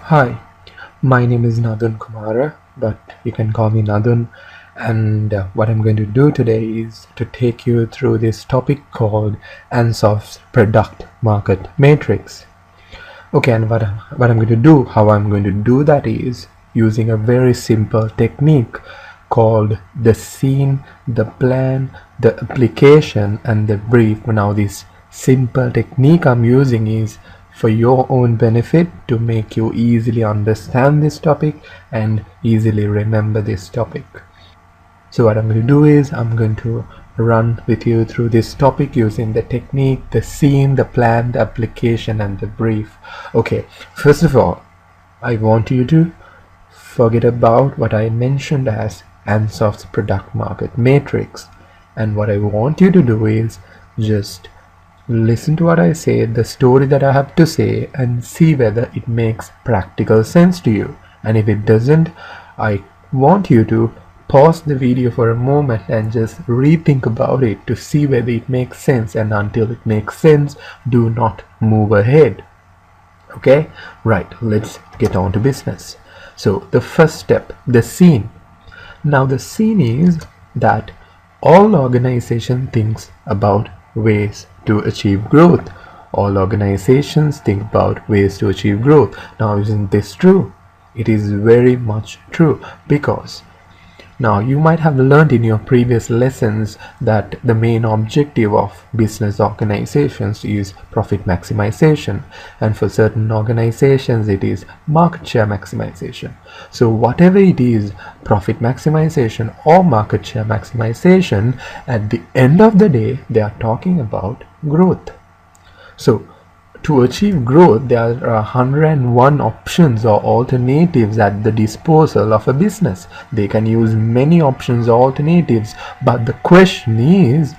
Hi, my name is Nadun Kumara, but you can call me Nadun. And what I'm going to do today is to take you through this topic called Ansoff's product market matrix. Okay, and what I'm going to do, how I'm going to do that is using a very simple technique called the scene, the plan, the application, and the brief. Now, this simple technique I'm using is for your own benefit to make you easily understand this topic and easily remember this topic. So what I'm going to do is I'm going to run with you through this topic using the technique, the scene, the plan, the application, and the brief. Okay, first of all, I want you to forget about what I mentioned as Ansoff's product market matrix. And what I want you to do is just listen to what I say, the story that I have to say, and see whether it makes practical sense to you. And if it doesn't, I want you to pause the video for a moment and just rethink about it to see whether it makes sense, and until it makes sense, do not move ahead. Okay, right, let's get on to business. So the first step, the scene. Now the scene is that all organization thinks about ways to achieve growth. All organizations think about ways to achieve growth. Now, isn't this true? It is very much true, because now you might have learned in your previous lessons that the main objective of business organizations is profit maximization, and for certain organizations it is market share maximization. So whatever it is, profit maximization or market share maximization, at the end of the day they are talking about growth. So to achieve growth, there are 101 options or alternatives at the disposal of a business. They can use many options or alternatives, but the question is,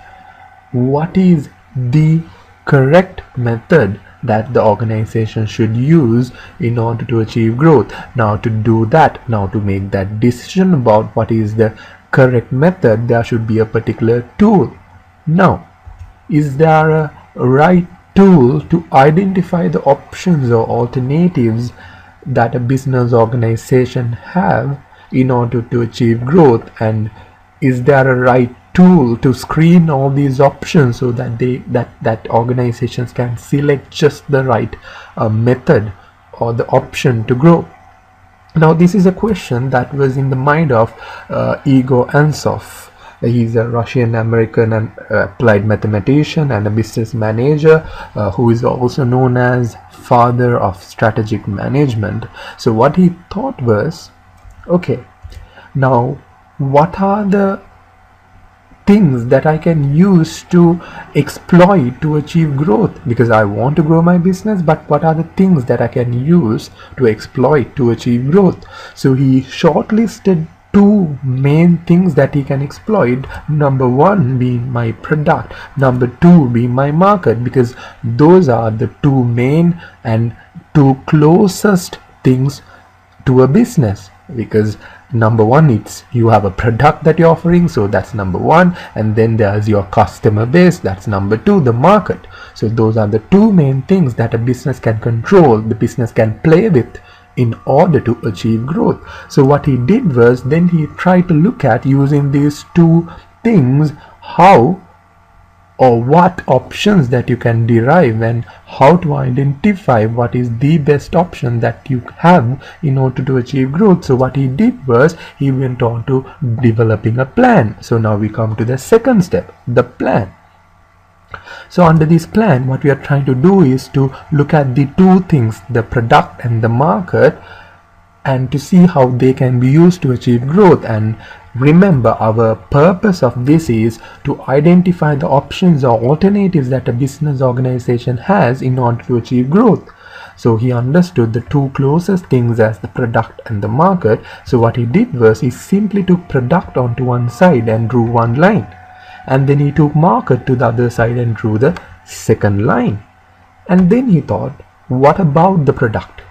what is the correct method that the organization should use in order to achieve growth? Now, to do that, now to make that decision about what is the correct method, there should be a particular tool. Now, is there a right tool to identify the options or alternatives that a business organization have in order to achieve growth? And is there a right tool to screen all these options so that that organizations can select just the right method or the option to grow? Now, this is a question that was in the mind of Igor Ansoff. He's a Russian-American and applied mathematician and a business manager who is also known as father of strategic management. So what he thought was, okay, now what are the things that I can use to exploit to achieve growth? Because I want to grow my business, but what are the things that I can use to exploit to achieve growth? So he shortlisted two main things that he can exploit. Number one being my product, number two being my market, because those are the two main and two closest things to a business. Because number one, it's you have a product that you're offering, so that's number one, and then there's your customer base, that's number two, the market. So those are the two main things that a business can control, the business can play with in order to achieve growth. So what he did was, then he tried to look at, using these two things, how or what options that you can derive and how to identify what is the best option that you have in order to achieve growth. So what he did was, he went on to developing a plan. So now we come to the second step, the plan. So under this plan, what we are trying to do is to look at the two things, the product and the market, and to see how they can be used to achieve growth. And remember, our purpose of this is to identify the options or alternatives that a business organization has in order to achieve growth. So he understood the two closest things as the product and the market. So what he did was, he simply took product onto one side and drew one line, and then he took market to the other side and drew the second line. And then he thought, what about the product?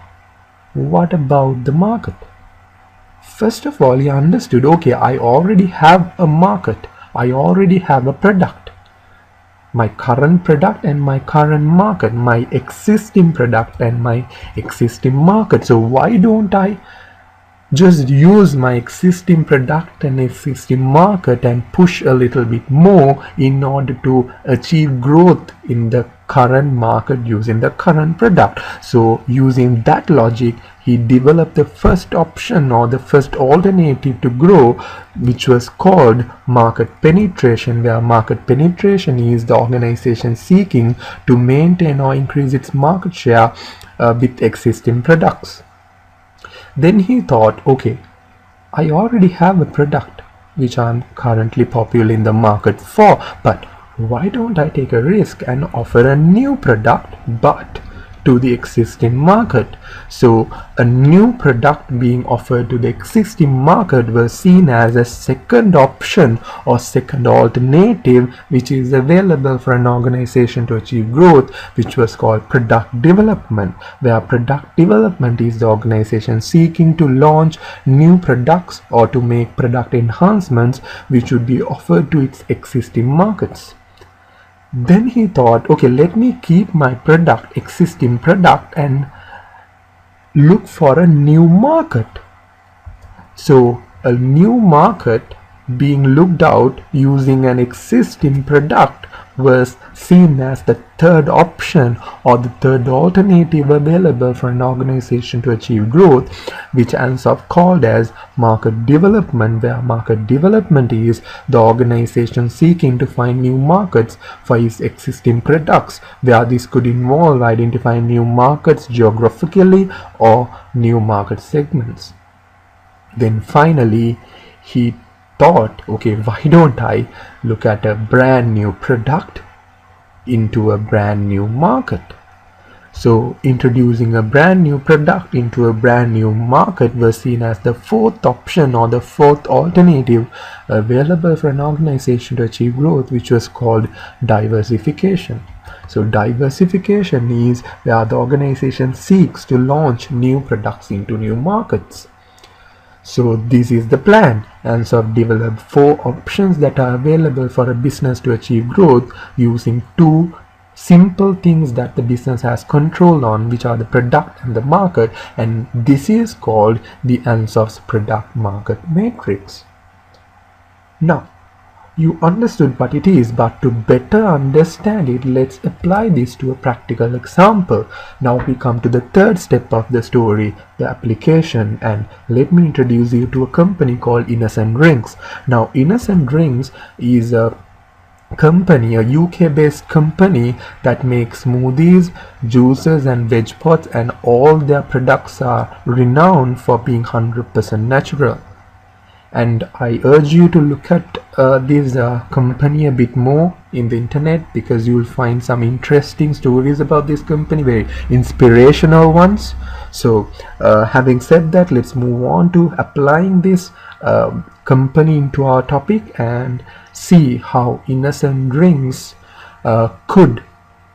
What about the market? First of all, he understood, okay, I already have a market, I already have a product. my current product and my current market, my existing product and my existing market. So why don't I just use my existing product and existing market and push a little bit more in order to achieve growth in the current market using the current product. So using that logic, he developed the first option or the first alternative to grow, which was called market penetration, where market penetration is the organization seeking to maintain or increase its market share with existing products. Then he thought, okay, I already have a product which I'm currently popular in the market for, but why don't I take a risk and offer a new product but to the existing market? So a new product being offered to the existing market was seen as a second option or second alternative which is available for an organization to achieve growth, which was called product development, where product development is the organization seeking to launch new products or to make product enhancements which would be offered to its existing markets. Then he thought, okay, let me keep my product, existing product, and look for a new market. So a new market being looked out using an existing product was seen as the third option or the third alternative available for an organization to achieve growth, which Ansoff called as market development, where market development is the organization seeking to find new markets for its existing products, where this could involve identifying new markets geographically or new market segments. Then finally he thought, okay, why don't I look at a brand new product into a brand new market? So introducing a brand new product into a brand new market was seen as the fourth option or the fourth alternative available for an organization to achieve growth, which was called diversification. So diversification is where the organization seeks to launch new products into new markets. So this is the plan. Ansoff developed 4 options that are available for a business to achieve growth using 2 simple things that the business has control on, which are the product and the market, and this is called the Ansoff's product market matrix. Now you understood what it is, but to better understand it, let's apply this to a practical example. Now we come to the third step of the story, the application, and let me introduce you to a company called Innocent Drinks. Now Innocent Drinks is a company, a UK based company that makes smoothies, juices and veg pots, and all their products are renowned for being 100% natural. And I urge you to look at this company a bit more in the internet, because you will find some interesting stories about this company, very inspirational ones. So having said that, let's move on to applying this company into our topic and see how Innocent Drinks could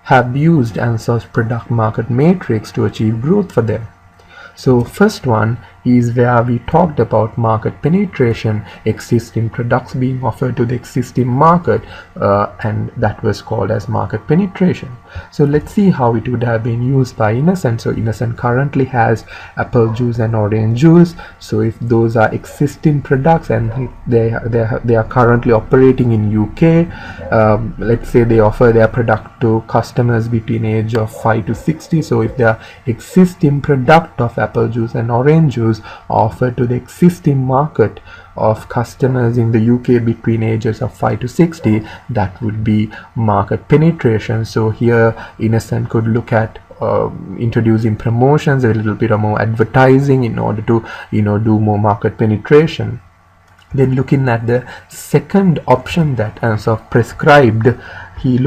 have used Ansoff's product market matrix to achieve growth for them. So first one is where we talked about market penetration, existing products being offered to the existing market, and that was called as market penetration. So let's see how it would have been used by Innocent. So Innocent currently has apple juice and orange juice. So if those are existing products and they are currently operating in UK, let's say they offer their product to customers between age of 5 to 60. So if their existing product of apple juice and orange juice offered to the existing market of customers in the UK between ages of 5 to 60, that would be market penetration. So here Innocent could look at introducing promotions, a little bit of more advertising in order to do more market penetration. Then looking at the second option that Ansoff prescribed, he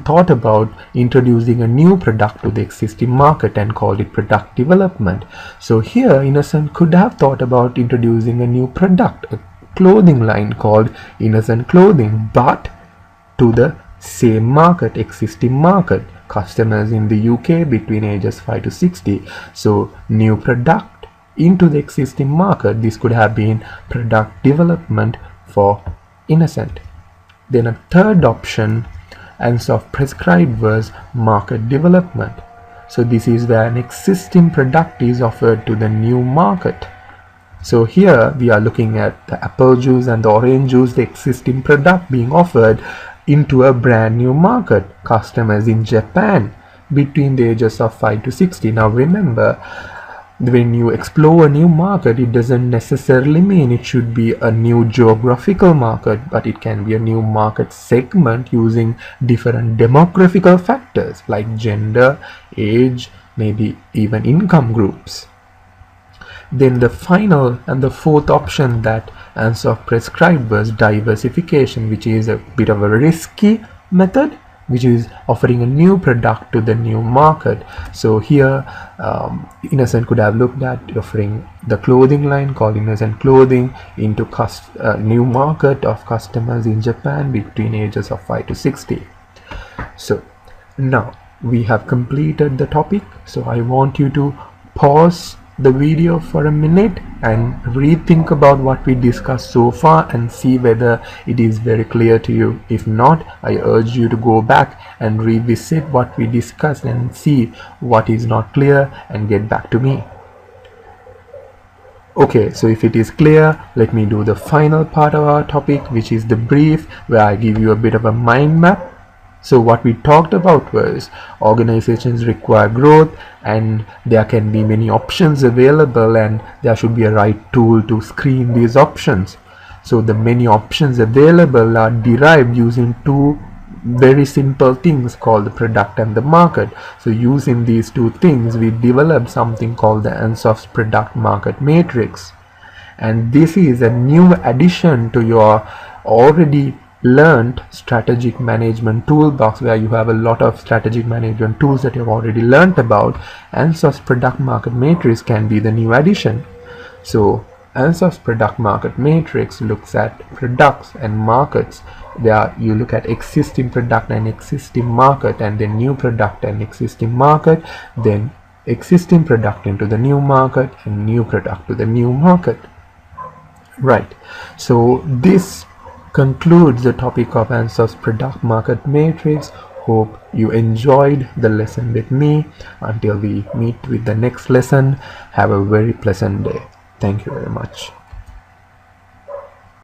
thought about introducing a new product to the existing market and called it product development. So here Innocent could have thought about introducing a new product, a clothing line called Innocent Clothing, but to the same market, existing market, customers in the UK between ages 5 to 60. So new product into the existing market. This could have been product development for Innocent. Then a third option Ansoff prescribed was market development. So this is where an existing product is offered to the new market. So here we are looking at the apple juice and the orange juice, the existing product being offered into a brand new market, customers in Japan between the ages of 5 to 60. Now remember, when you explore a new market, it doesn't necessarily mean it should be a new geographical market, but it can be a new market segment using different demographical factors like gender, age, maybe even income groups. Then the final and the fourth option that Ansoff prescribed was diversification, which is a bit of a risky method, which is offering a new product to the new market. So here Innocent could have looked at offering the clothing line called Innocent Clothing into new market of customers in Japan between ages of 5 to 60. So now we have completed the topic, so I want you to pause the video for a minute and rethink about what we discussed so far and see whether it is very clear to you. If not, I urge you to go back and revisit what we discussed and see what is not clear and get back to me. Okay, so if it is clear, let me do the final part of our topic, which is the brief, where I give you a bit of a mind map. So what we talked about was organizations require growth and there can be many options available and there should be a right tool to screen these options. So the many options available are derived using two very simple things called the product and the market. So using these two things, we developed something called the Ansoff's product market matrix. And this is a new addition to your already learned strategic management toolbox, where you have a lot of strategic management tools that you've already learned about. Ansoff's product market matrix can be the new addition. So Ansoff's product market matrix looks at products and markets. There you look at existing product and existing market, and then new product and existing market, then existing product into the new market and new product to the new market. Right, so this concludes the topic of Ansoff's product market matrix. Hope you enjoyed the lesson with me. Until we meet with the next lesson, have a very pleasant day. Thank you very much.